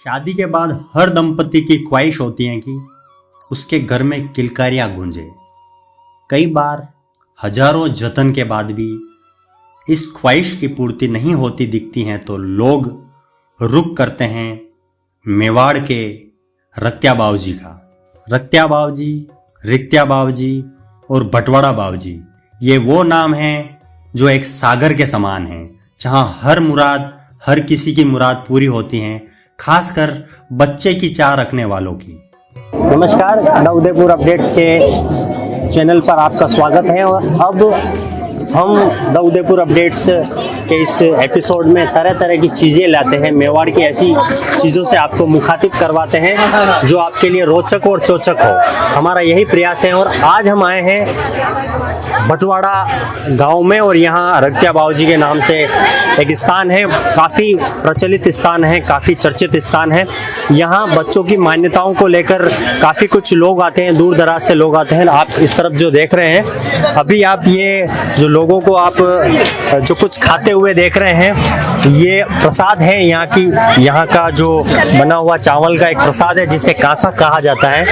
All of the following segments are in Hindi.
शादी के बाद हर दंपति की ख्वाहिश होती है कि उसके घर में किलकारियां गूंजे। कई बार हजारों जतन के बाद भी इस ख्वाहिश की पूर्ति नहीं होती दिखती हैं तो लोग रुख करते हैं मेवाड़ के रत्या बावजी का। रत्या बावजी, रित्या बावजी और बटवाड़ा बावजी ये वो नाम हैं जो एक सागर के समान हैं, जहां हर मुराद, हर किसी की मुराद पूरी होती हैं, खासकर बच्चे की चाह रखने वालों की। नमस्कार, द उदयपुर अपडेट्स के चैनल पर आपका स्वागत है। और अब हम द उदयपुर अपडेट्स के इस एपिसोड में तरह तरह की चीज़ें लाते हैं, मेवाड़ की ऐसी चीज़ों से आपको मुखातिब करवाते हैं जो आपके लिए रोचक और चोचक हो। हमारा यही प्रयास है। और आज हम आए हैं बटवाड़ा गांव में और यहाँ रत्या बावजी के नाम से एक स्थान है, काफ़ी प्रचलित स्थान है, काफ़ी चर्चित स्थान है। यहाँ बच्चों की मान्यताओं को लेकर काफ़ी कुछ लोग आते हैं, दूर दराज से लोग आते हैं। आप इस तरफ जो देख रहे हैं, अभी आप ये जो लोगों को आप जो कुछ खाते हुए देख रहे हैं, ये प्रसाद है यहाँ का जो बना हुआ चावल का एक प्रसाद है जिसे कांसा कहा जाता है।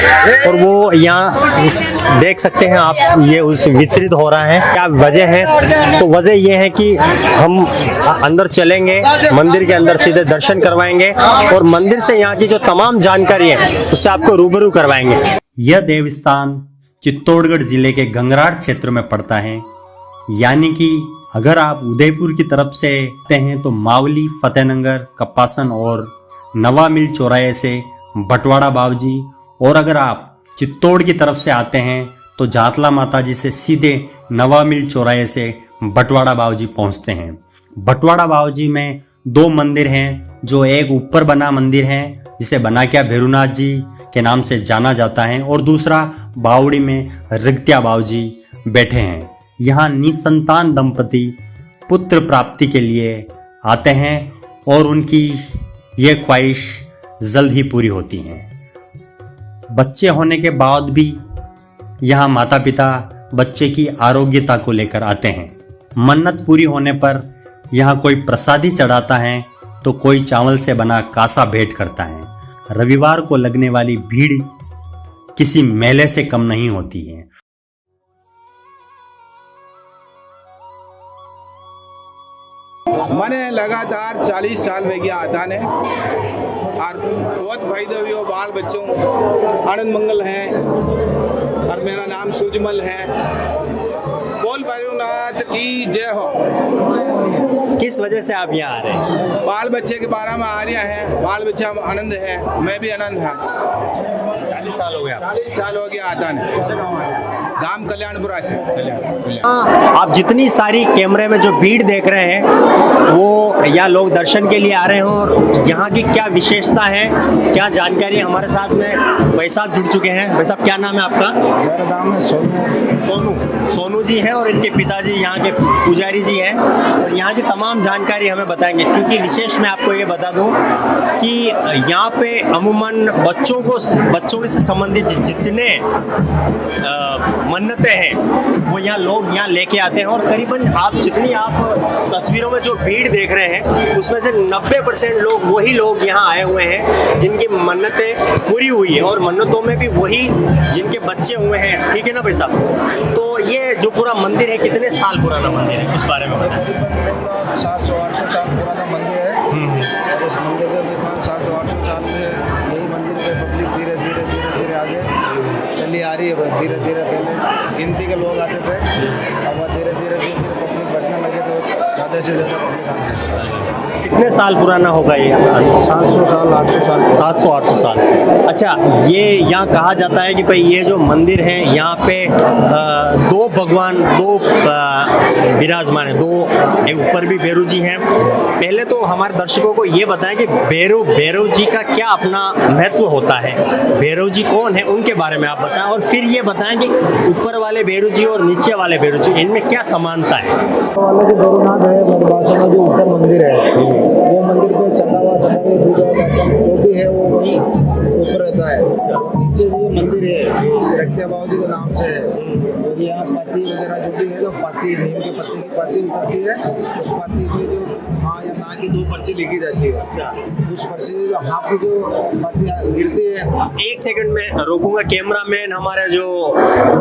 और वो यहाँ देख सकते हैं आप, ये उस वितरित हो रहा है। क्या वजह है? तो वजह ये है कि हम अंदर चलेंगे, मंदिर के अंदर सीधे दर्शन करवाएंगे और मंदिर से यहाँ की जो तमाम जानकारी है उससे आपको रूबरू करवाएंगे। यह देवस्थान चित्तौड़गढ़ जिले के गंगराड़ क्षेत्र में पड़ता है, यानी कि अगर आप उदयपुर की तरफ से आते हैं तो मावली, फतेहनगर, कप्पासन और नवा मिल चौराहे से बटवाड़ा बावजी, और अगर आप चित्तौड़ की तरफ से आते हैं तो जातला माता जी से सीधे नवा मिल चौराहे से बटवाड़ा बावजी पहुंचते हैं। बटवाड़ा बावजी में दो मंदिर हैं, जो एक ऊपर बना मंदिर है जिसे बनाक्या भैरूनाथ जी के नाम से जाना जाता है, और दूसरा बावड़ी में रत्या बावजी बैठे हैं। यहाँ निसंतान दंपति पुत्र प्राप्ति के लिए आते हैं और उनकी ये ख्वाहिश जल्द ही पूरी होती है। बच्चे होने के बाद भी यहाँ माता पिता बच्चे की आरोग्यता को लेकर आते हैं। मन्नत पूरी होने पर यहाँ कोई प्रसादी चढ़ाता है तो कोई चावल से बना कासा भेंट करता है। रविवार को लगने वाली भीड़ किसी मेले से कम नहीं होती है। मैंने लगातार 40 साल में गया आता ने और बहुत फायदे हुए। बाल बच्चों आनंद मंगल है और मेरा नाम सुजमल है। बोल भैरवनाथ की जय हो। किस वजह से आप यहाँ आ रहे हैं? बाल बच्चे के बारे में आ रहा है, बाल बच्चा आनंद है, मैं भी आनंद है। 40 साल हो गया। 40 साल हो गया आता ने, गांव कल्याणपुरा से। आप जितनी सारी कैमरे में जो भीड़ देख रहे हैं वो या लोग दर्शन के लिए आ रहे हैं, और यहाँ की क्या विशेषता है, क्या जानकारी हमारे साथ में भाई साहब जुड़ चुके हैं। भाई साहब, क्या नाम है आपका? मेरा नाम है सोनू जी हैं, और इनके पिताजी यहाँ के पुजारी जी हैं, और यहाँ की तमाम जानकारी हमें बताएंगे। क्योंकि विशेष मैं आपको ये बता दूँ कि यहाँ पे अमूमन बच्चों से संबंधित जितने मन्नतें हैं वो यहाँ लोग यहाँ लेके आते हैं। और करीबन आप तस्वीरों में जो भीड़ देख रहे हैं उसमें से 90% लोग वही लोग यहाँ आए हुए हैं जिनकी मन्नतें पूरी हुई है, और मन्नतों में भी वही जिनके बच्चे हुए हैं। ठीक है ना भाई साहब? तो ये जो पूरा मंदिर है कितने साल पुराना मंदिर है, उस बारे में बताएं। 700-800 साल पुराना मंदिर है। और इस मंदिर के निर्माण 700-800 साल में यही मंदिर पे पब्लिक धीरे धीरे आगे चली आ रही है। धीरे धीरे पहले गिनती के लोग आते थे, अब धीरे धीरे पब्लिक बढ़ने लगे तो ज़्यादा से ज़्यादा पब्लिक आने लगे। कितने साल पुराना होगा ये? 700 साल 800 साल 700-800 साल। अच्छा, ये यहाँ कहा जाता है कि भाई ये जो मंदिर है यहाँ पे दो भगवान, दो विराजमान है, दो, एक ऊपर भी भैरू जी हैं। पहले तो हमारे दर्शकों को ये बताएं कि भैरव जी का क्या अपना महत्व होता है, भैरव जी कौन है उनके बारे में आप बताएं, और फिर ये बताएं कि ऊपर वाले भैरू जी और नीचे वाले भैरू जी इनमें क्या समानता है। वाले जो भैरवनाथ है मधुबासा में जो ऊपर मंदिर है, वो मंदिर पे चढ़ा हुआ पूजा जो भी है वो वही ऊपर रहता है। नीचे भी मंदिर है रत्या बावजी के नाम से है। और यहाँ पाती वगैरह जो भी है, तो पाती नीम के पत्ते की पाती उतरती है, उस पाती में जो ना की 2 पर्ची लिखी जाती है। उस पर्ची से जो हाथ में जो पत्तियाँ गिरती है। एक सेकंड में रोकूंगा, कैमरामैन हमारा जो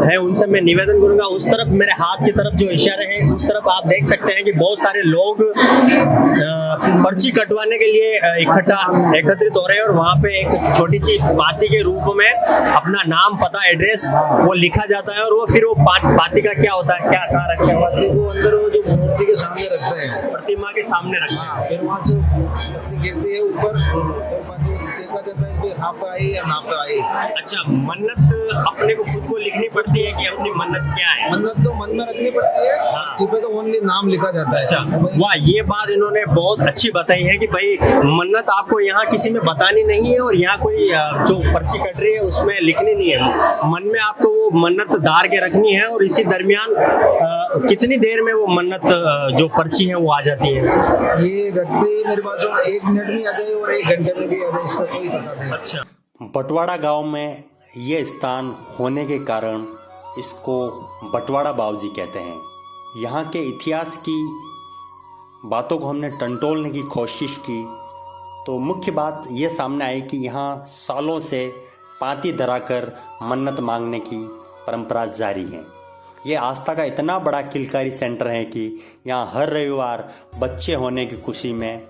है उनसे मैं निवेदन करूंगा, उस तरफ मेरे हाथ की तरफ जो इशारे हैं उस तरफ आप देख सकते हैं कि बहुत सारे लोग पर्ची कटवाने के लिए एकत्रित हो रहे हैं और वहाँ पे एक छोटी सी पाती के रूप में अपना नाम, पता, एड्रेस वो लिखा जाता है और वो फिर वो पाती का क्या होता है, क्या कहाँ रखते हैं? पाती को अंदर वो जो मूर्ति के सामने रखते हैं, प्रतिमा के सामने रखते हैं। फिर वहाँ से पत्ती गिरती है ऊपर, फिर पाती देखा जाता है कि हाँ पे आई या ना पे आई। अच्छा, मन्नत अपने को खुद को लिखनी पड़ती है कि अपनी मन्नत क्या है? मन्नत तो मन में रखनी पड़ती है, पर्ची पे तो ओनली नाम लिखा जाता है। अच्छा, वाह, ये बात इन्होंने बहुत अच्छी बताई है कि भाई मन्नत आपको यहाँ किसी में बतानी नहीं है और यहाँ कोई जो पर्ची कट रही है उसमें लिखनी नहीं है, मन में आपको वो मन्नत धार के रखनी है और इसी दरमियान कितनी देर में वो मन्नत जो पर्ची है वो आ जाती है? ये व्यक्ति मेरे पास 1 मिनट में आ जाए और 1 घंटे में भी आ जाए, इसका कोई पता नहीं। अच्छा, बटवाड़ा गांव में ये स्थान होने के कारण इसको बटवाड़ा बाबूजी कहते हैं। यहाँ के इतिहास की बातों को हमने टंटोलने की कोशिश की तो मुख्य बात ये सामने आई कि यहाँ सालों से पाती धराकर मन्नत मांगने की परंपरा जारी है। ये आस्था का इतना बड़ा किलकारी सेंटर है कि यहाँ हर रविवार बच्चे होने की खुशी में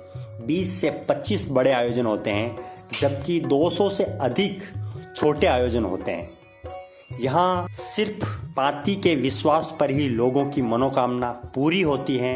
20 से 25 बड़े आयोजन होते हैं, जबकि 200 से अधिक छोटे आयोजन होते हैं। यहाँ सिर्फ पाती के विश्वास पर ही लोगों की मनोकामना पूरी होती है।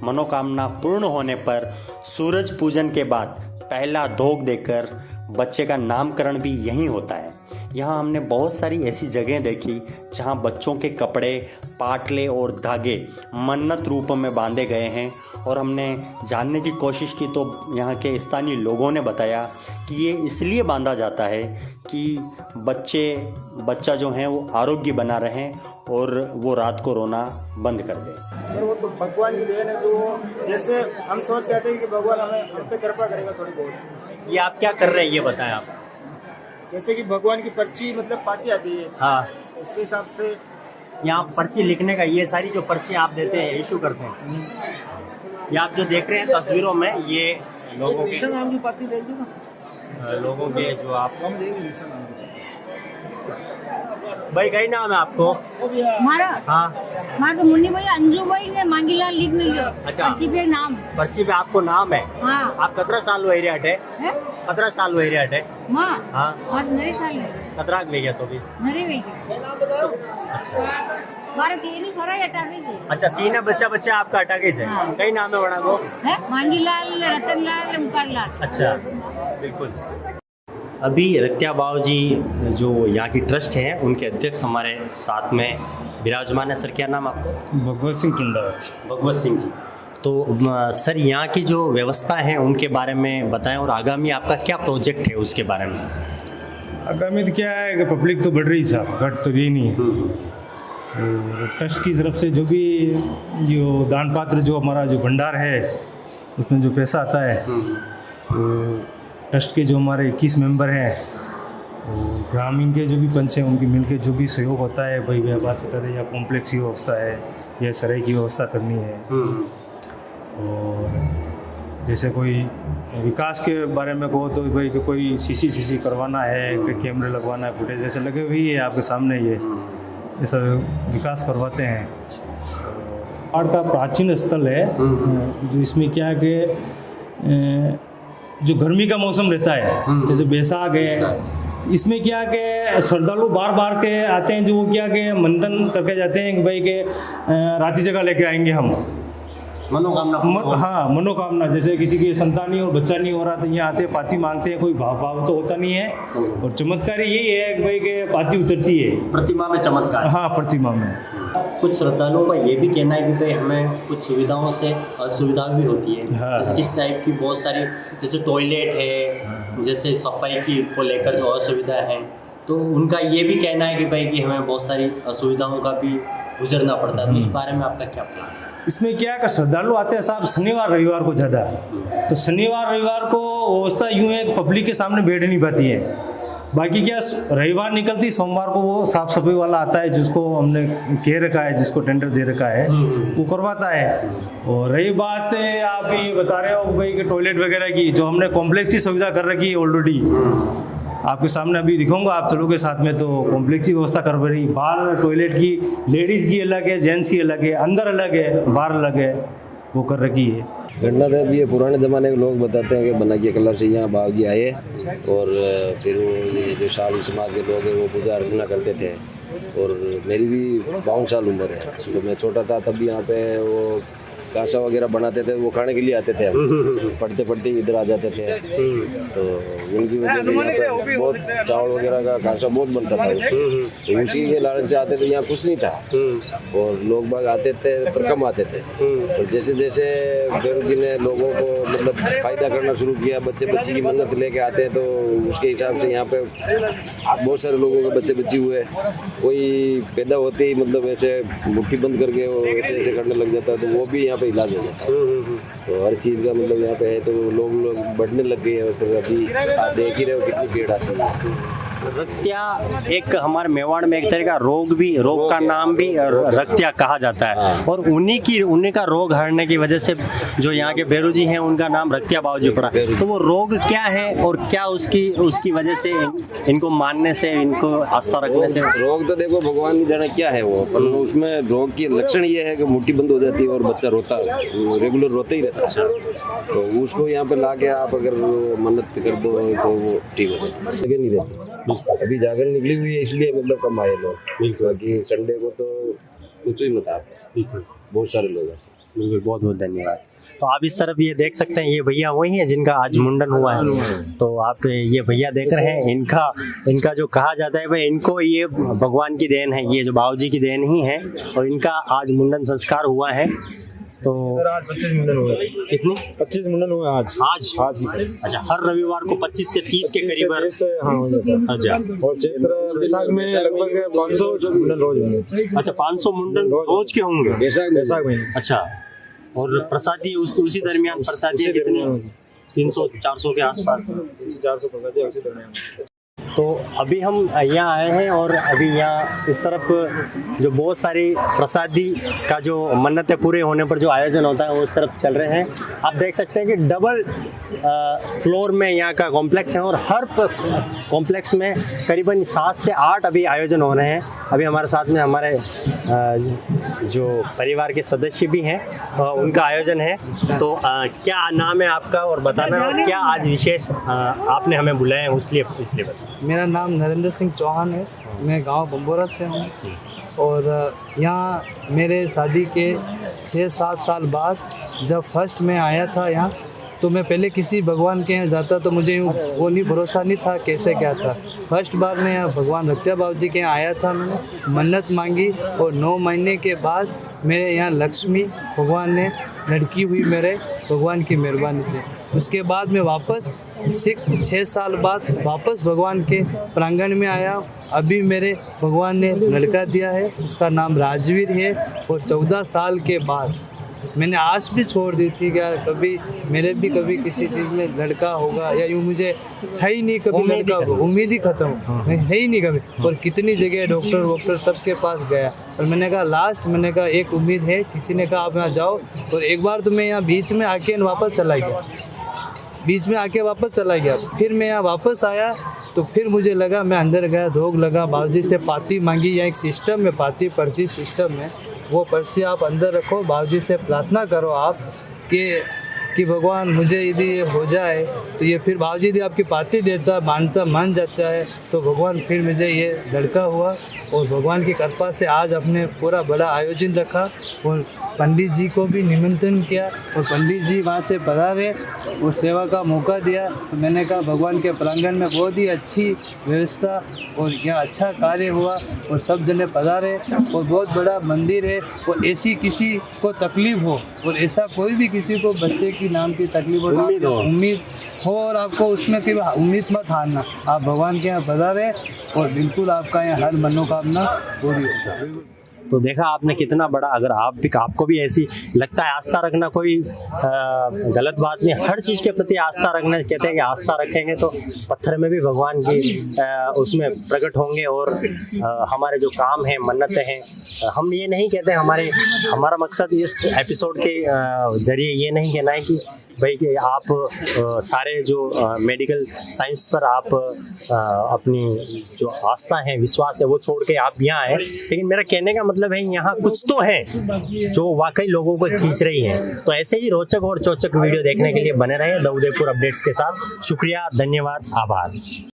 मनोकामना पूर्ण होने पर सूरज पूजन के बाद पहला धोख देकर बच्चे का नामकरण भी यहीं होता है। यहाँ हमने बहुत सारी ऐसी जगहें देखी जहाँ बच्चों के कपड़े, पाटले और धागे मन्नत रूप में बांधे गए हैं और हमने जानने की कोशिश की तो यहाँ के स्थानीय लोगों ने बताया कि ये इसलिए बांधा जाता है कि बच्चा जो है वो आरोग्य बना रहे और वो रात को रोना बंद कर दे। पर वो तो भगवान की देन है, जो जैसे हम सोच कहते हैं कि भगवान हम पे कृपा करेगा थोड़ी बहुत। ये आप क्या कर रहे हैं ये बताएं आप। जैसे कि भगवान की पर्ची मतलब पाती आती है, हाँ, उसके हिसाब से यहाँ पर्ची लिखने का, ये सारी जो पर्ची आप देते हैं, इशू करते हैं, ये आप जो देख रहे हैं तस्वीरों में, ये लोगों के नाम की पाती देगी ना, लोगों के जो आप भाई कहीं नाम है आपको? मारा हाँ, मारा तो मुन्नी भाई, अंजू भाई ने मांगीलाल लिख मिल अच्छा, पर्ची पे नाम, पर्ची पे आपको नाम है। हाँ। आप 17 साल हुए रियाट है? 17 साल हुए रियाट है? माँ हाँ, और नरे साल है, 17 ले गया तो भी। नरे वे अच्छा, मारा तीन सारा हटा दे। अच्छा, 3 बच्चा आपका अटाके से। हाँ। कई नाम है बड़ा को? है मांगीलाल, रतनलाल, ओंकारलाल। अच्छा, बिल्कुल। अभी रत्या बाबूजी जो यहाँ की ट्रस्ट है उनके अध्यक्ष हमारे साथ में विराजमान है। सर क्या नाम आपका? भगवत सिंह टुंडावत। भगवत सिंह जी, तो सर यहाँ की जो व्यवस्था है उनके बारे में बताएं और आगामी आपका क्या प्रोजेक्ट है उसके बारे में। आगामी तो क्या है कि पब्लिक तो बढ़ रही साहब, घट तो रही नहीं है। और ट्रस्ट की तरफ से जो भी जो दान पात्र जो हमारा जो भंडार है उसमें जो पैसा आता है, तो ट्रस्ट के जो हमारे 21 मेंबर हैं और ग्रामीण के जो भी पंच हैं उनकी मिलके जो भी सहयोग होता है, भाई वह बात होता है या कॉम्प्लेक्स की व्यवस्था है या सराय की व्यवस्था करनी है, और जैसे कोई विकास के बारे में कहो तो भाई कोई सीसी करवाना है, कोई कैमरे लगवाना है, फुटेज जैसे लगे हुई है आपके सामने, ये सब विकास करवाते हैं। पहाड़ का प्राचीन स्थल है जो इसमें क्या है कि जो गर्मी का मौसम रहता है जैसे बैसाख है, इसमें क्या कि श्रद्धालु बार के आते हैं, जो वो क्या कि मंथन करके जाते हैं कि भाई के राती जगह लेके आएंगे हम, मनोकामना। हाँ, मनोकामना, जैसे किसी की संतान नहीं और बच्चा नहीं हो रहा तो यहाँ आते पाती मांगते हैं, कोई भाव तो होता नहीं है। और चमत्कार यही है कि भाई के पाती उतरती है, प्रतिमा में चमत्कार। हाँ, प्रतिमा में। कुछ श्रद्धालुओं का ये भी कहना है कि भाई हमें कुछ सुविधाओं से असुविधा भी होती है। हाँ। इस टाइप की बहुत सारी, जैसे टॉयलेट है, जैसे सफाई की को लेकर जो असुविधा है, तो उनका ये भी कहना है कि भाई कि हमें बहुत सारी असुविधाओं का भी गुजरना पड़ता है। तो इस बारे में आपका क्या प्लान है? इसमें क्या है कि श्रद्धालु आते हैं साहब शनिवार रविवार को ज़्यादा, तो शनिवार रविवार को व्यवस्था यूँ है पब्लिक के सामने बैठ नहीं पाती है, बाकी क्या रविवार निकलती सोमवार को वो साफ सफाई वाला आता है, जिसको हमने कह रखा है, जिसको टेंडर दे रखा है, वो करवाता है। और रही बात आप ये बता रहे हो भाई कि टॉयलेट वगैरह की, जो हमने कॉम्प्लेक्स की सुविधा कर रखी है ऑलरेडी, आपके सामने अभी दिखाऊंगा, आप चलोगे साथ में, तो कॉम्प्लेक्स की व्यवस्था कर रही। बाहर टॉयलेट की लेडीज़ की अलग है, जेंट्स की अलग है, अंदर अलग है, बाहर अलग है, वो कर रखी है। घटना तो अभी ये पुराने ज़माने के लोग बताते हैं कि बना के कलर से यहाँ बाबूजी आए और फिर वो ये जो शालू समाज के लोग हैं वो पूजा अर्चना करते थे। और मेरी भी 52 साल उम्र है, तो मैं छोटा था तब भी यहाँ पे वो कांसा वगैरह बनाते थे, वो खाने के लिए आते थे। हम पढ़ते पढ़ते इधर आ जाते थे, तो उनकी वजह से यहाँ पे बहुत चावल वगैरह का कांसा बहुत बनता था तो उसी के लालच से आते थे। यहाँ कुछ नहीं था और लोग बाग आते थे पर कम आते थे। और जैसे जैसे बेरू जी ने लोगों को मतलब फ़ायदा करना शुरू किया, बच्चे बच्ची की मन्नत लेके आते हैं, तो उसके हिसाब से यहाँ पे बहुत सारे लोगों के बच्चे बच्ची हुए। कोई पैदा होते ही मतलब ऐसे मुट्ठी बंद करके वो ऐसे ऐसे करने लग जाता है, तो वो भी यहाँ पे इलाज हो जाता है। तो हर चीज़ का मतलब यहाँ पे है, तो लोग बढ़ने लग गए हैं। फिर अभी आप देख ही रहे हो कितनी भीड़ आती है। रक्त्या एक हमारे मेवाड़ में एक तरह का रोग का नाम भी रक्त्या कहा जाता है। और उन्हीं का रोग हरने की वजह से जो यहाँ के बेरू जी हैं उनका नाम रक्त्या बाबूजी पड़ा। तो वो रोग क्या है और क्या उसकी वजह से इनको मानने से, इनको आस्था रखने से? रोग तो देखो भगवान नहीं जाने क्या है वो, पर उसमें रोग की लक्षण ये है कि मुट्ठी बंद हो जाती है और बच्चा रोता रेगुलर रोते ही रहता है। तो उसको यहाँ पे ला के आप अगर मन्नत कर दो तो वो ठीक हो जाता है। नहीं रहती अभी जागर निकली हुई है इसलिए मतलब कम आए लोग, बाकी संडे को तो कुछ ही मत आते, बहुत सारे लोग आते। बिल्कुल, बहुत बहुत धन्यवाद। तो आप इस तरफ ये देख सकते हैं, ये भैया वही हैं जिनका आज मुंडन हुआ है। तो आप ये भैया देख रहे हैं, इनका जो कहा जाता है भाई, इनको ये भगवान की देन है, ये जो बाबूजी की देन ही है। और इनका आज मुंडन संस्कार हुआ है। तो आज 25 मुंडन हुए। कितनी? 25 मुंडन हुए आज। अच्छा, हर रविवार को 25 से 30 के करीब। अच्छा, और चैत्र वैशाख में लगभग 500 मुंडन रोज होंगे। अच्छा, 500 मुंडन रोज के होंगे वैशाख में। अच्छा, और प्रसादी उसी दरमियान प्रसादी कितनी? 300-400 के आसपास। 400 प्रसादी उसी दरमियान। तो अभी हम यहाँ आए हैं और अभी यहाँ इस तरफ जो बहुत सारी प्रसादी का जो मन्नतें पूरे होने पर जो आयोजन होता है वो उस तरफ चल रहे हैं। आप देख सकते हैं कि डबल फ्लोर में यहाँ का कॉम्प्लेक्स है और हर कॉम्प्लेक्स में करीबन 7 से 8 अभी आयोजन हो रहे हैं। अभी हमारे साथ में हमारे जो परिवार के सदस्य भी हैं, उनका आयोजन है। तो क्या नाम है आपका और बताना, और क्या आज विशेष आपने हमें बुलाया है इसलिए बताना। मेरा नाम नरेंद्र सिंह चौहान है, मैं गांव बम्बोरा से हूँ। और यहाँ मेरे शादी के 6-7 साल बाद जब फर्स्ट मैं आया था यहाँ, तो मैं पहले किसी भगवान के यहाँ जाता तो मुझे वो नहीं भरोसा नहीं था कैसे क्या था। फर्स्ट बार मैं यहाँ भगवान रक्त्या बाबूजी के यहाँ आया था, मैंने मन्नत मांगी और 9 महीने के बाद मेरे यहाँ लक्ष्मी भगवान ने लड़की हुई मेरे भगवान की मेहरबानी से। उसके बाद मैं वापस 6 साल बाद वापस भगवान के प्रांगण में आया। अभी मेरे भगवान ने लड़का दिया है, उसका नाम राजवीर है। और 14 साल के बाद मैंने आस भी छोड़ दी थी कि यार कभी मेरे भी कभी किसी चीज़ में लड़का होगा, या यूँ मुझे था ही नहीं कभी लड़का होगा, उम्मीद ही ख़त्म है ही नहीं कभी। और कितनी जगह डॉक्टर सबके पास गया, और मैंने कहा लास्ट मैंने कहा एक उम्मीद है, किसी ने कहा आप यहाँ जाओ। और एक बार तो मैं यहाँ बीच में आके वापस चला गया, फिर मैं यहाँ वापस आया तो फिर मुझे लगा, मैं अंदर गया, धोख लगा, बाबूजी से पाती मांगी। या एक सिस्टम में पाती पर्ची सिस्टम है, वो पर्ची आप अंदर रखो, बाबूजी से प्रार्थना करो आप कि भगवान मुझे यदि ये हो जाए तो ये, फिर बाबूजी यदि आपकी पाती देता मान जाता है तो भगवान फिर मुझे ये लड़का हुआ। और भगवान की कृपा से आज अपने पूरा बड़ा आयोजन रखा और पंडित जी को भी निमंत्रण किया और पंडित जी वहाँ से पधारे और सेवा का मौका दिया। तो मैंने कहा भगवान के प्रांगण में बहुत ही अच्छी व्यवस्था और यह अच्छा कार्य हुआ और सब जने पधारे और बहुत बड़ा मंदिर है। और ऐसी किसी को तकलीफ़ हो और ऐसा कोई भी किसी को बच्चे की नाम की तकलीफ हो, उम्मीद हो और आपको उसमें कोई उम्मीद मत हारना, आप भगवान के यहाँ पधारे और बिल्कुल आपका यहाँ हर मनोकामना पूरी हो जाए। तो देखा आपने कितना बड़ा, अगर आपको भी ऐसी लगता है, आस्था रखना कोई गलत बात नहीं, हर चीज़ के प्रति आस्था रखना, कहते हैं कि आस्था रखेंगे तो पत्थर में भी भगवान की उसमें प्रकट होंगे। और हमारे जो काम हैं, मन्नतें हैं, हम ये नहीं कहते, हमारा मकसद इस एपिसोड के जरिए ये नहीं कहना है कि भाई कि आप सारे जो मेडिकल साइंस पर आप अपनी जो आस्था है, विश्वास है, वो छोड़ के आप यहाँ आए। लेकिन मेरा कहने का मतलब है यहाँ कुछ तो है जो वाकई लोगों को खींच रही है। तो ऐसे ही रोचक और चौचक वीडियो देखने के लिए बने रहे द उदयपुर अपडेट्स के साथ। शुक्रिया, धन्यवाद, आभार।